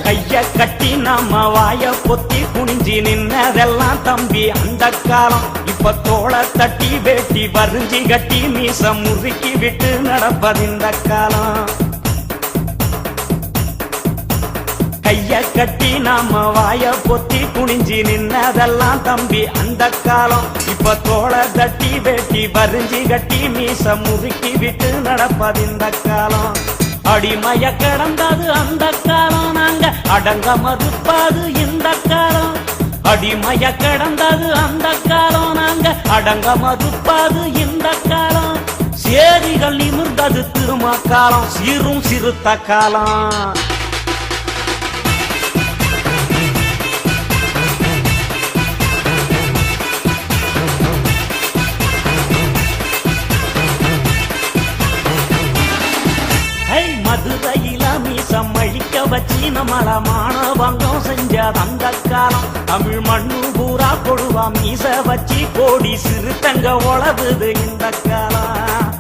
கைய கட்டி நம்ம வாய பொத்தி குனிஞ்சி நின்னதெல்லாம் தம்பி அந்த காலம். இப்ப தோளை தட்டி வேட்டி வரிஞ்சி கட்டி மீசம் முறுக்கி விட்டு நடப்பதிந்த காலம். கைய கட்டி நாம வாய பொத்தி குனிஞ்சி நின்னதெல்லாம் தம்பி அந்த காலம். இப்ப தோளை தட்டி வேட்டி வரிஞ்சி கட்டி மீச முறுக்கி விட்டு நடப்பதிந்த காலம். அடிமைய கடந்தது அந்த காலம், நாங்க அடங்க மறுப்பது இந்த காலம். அடிமைய கடந்தது அந்த காலம், நாங்க அடங்க மறுப்பது இந்த காலம். சேரிகள் நிமிர்ந்தது திரும்ப காலம், சீரும் சிறுத்த காலம். மதுரையில மீசம் அழிக்க வச்சு நம்மள மானவங்கம் செஞ்ச அந்த காலம். தமிழ் மண்ணு பூரா கொடுவா மீச வச்சு கோடி சிறுத்தங்க உழவுது இந்த காலம்.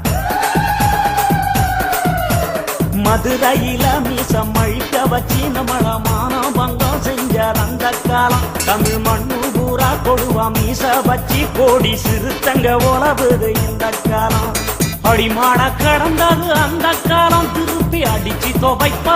மதுரையில மீசம் அழிக்க வச்சு நம்மள மானவங்கம் செஞ்ச அந்த காலம். தமிழ் மண்ணு பூரா கொடுவா மீச வச்சு கோடி சிறுத்தங்க உழவுது இந்த காலம். அடிமாட கடந்தது அந்த காலம், திருப்பி அடிச்சு துவைப்பா